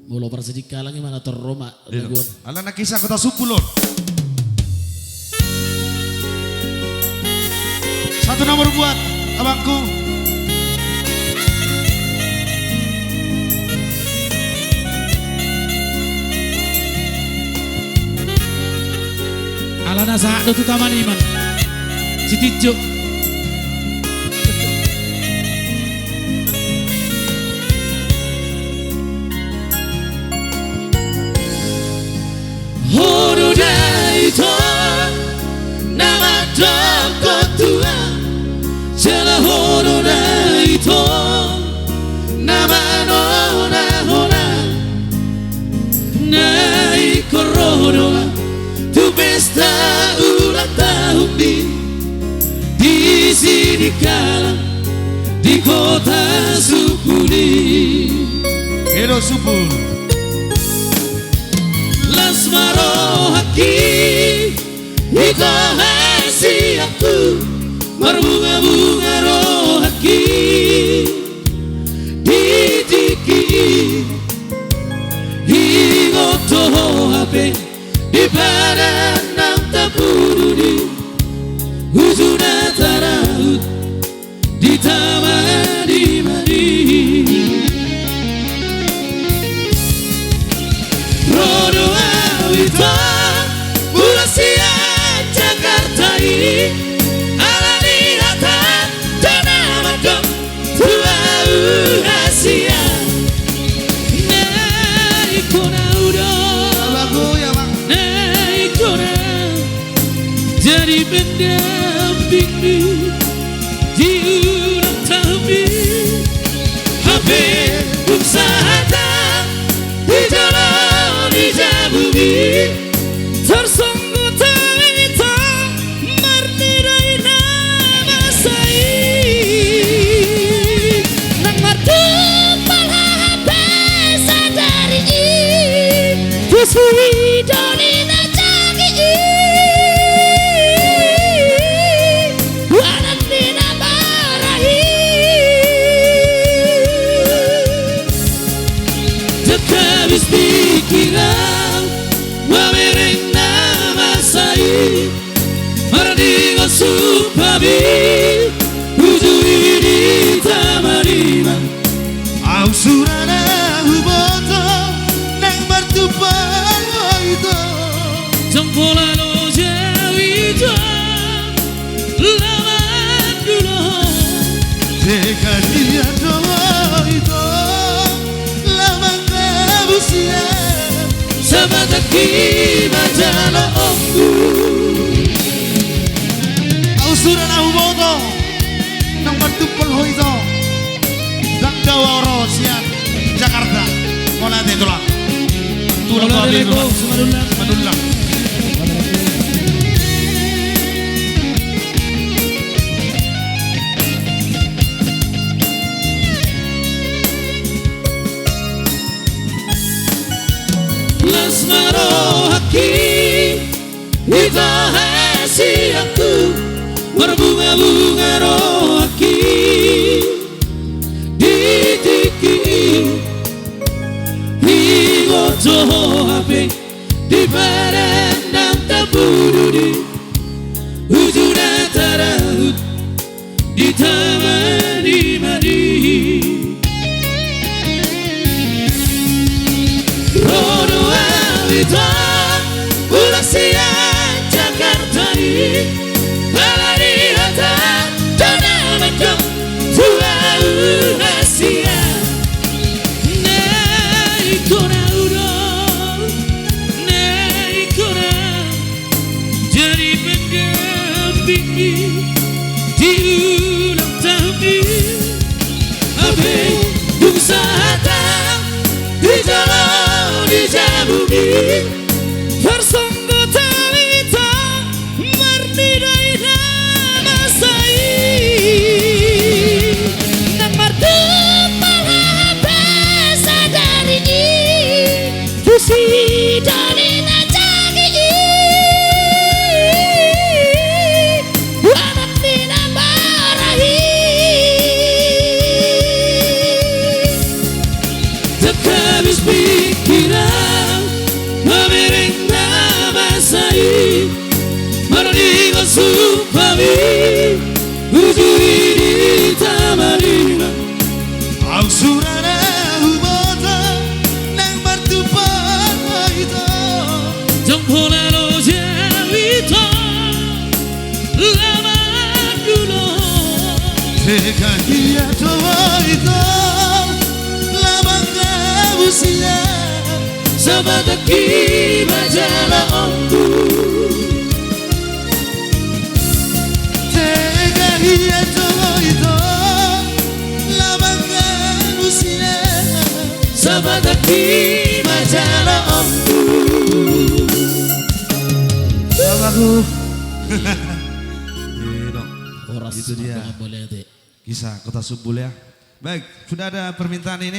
Mula persedika lagi mana terroma. Alana kisah kota Supulon. Satu nomor buat abangku. Alana saat itu taman iman. Citijuk. Horudaito nama doko tua Jala horudaito nama nona hona Nai korona tu pesta ulang tahun di sini kala di kota Supuli. Hero Supul. Lasmaro haki ito hasi aku berbunga-bunga rohaki ditiki higoto hape di badan nang tapurudi hujuna taraut di taman di mari rodo awita Bulasia Jakarta ini ala lihatan tanah dong tua Asia naik kona udah Lagu ya bang. naik kona jadi pendamping di ulang tahun HP usaha di jalan di bumi tersungguh terita marnirai nama saya nang martu palhape sadari kusui dolina cagi wanan dina barahi tekabis pikiran wamereng nama saya Mardingan supabi Ujui di tamarima Ausurana huboto nang bertumpang itu. Jempolano jawito lawan dulu Dekat dia doa itu lama kabusia. Sabataki majalo ombu Ausurana huboto nang bertumpang itu. Dan Dawaro sian Jakarta. Mola de tulang. Tulang balik tulang. Madulang. Lasmaro haki ito hasi aku berbunga-bunga rohaki ditiki higoto hape di badan nang tapurudi ujuna taraut di taman di mari rodo awita Bulasia Jakarta ini ala lihatan tanah macam tua Asia naik kona udah naik kona jadi pendamping di ulang tahun abe usaha di jalan di bumi tersungguh terita marnida Tega dia coba itu lama kamu siap Sama kaki majalah ombu Tega dia coba itu lama kamu siap Sama kaki majalah ombu Aku Horas Itu dia. boleh deh. Kisah Kota Subul ya. Baik, sudah ada permintaan ini.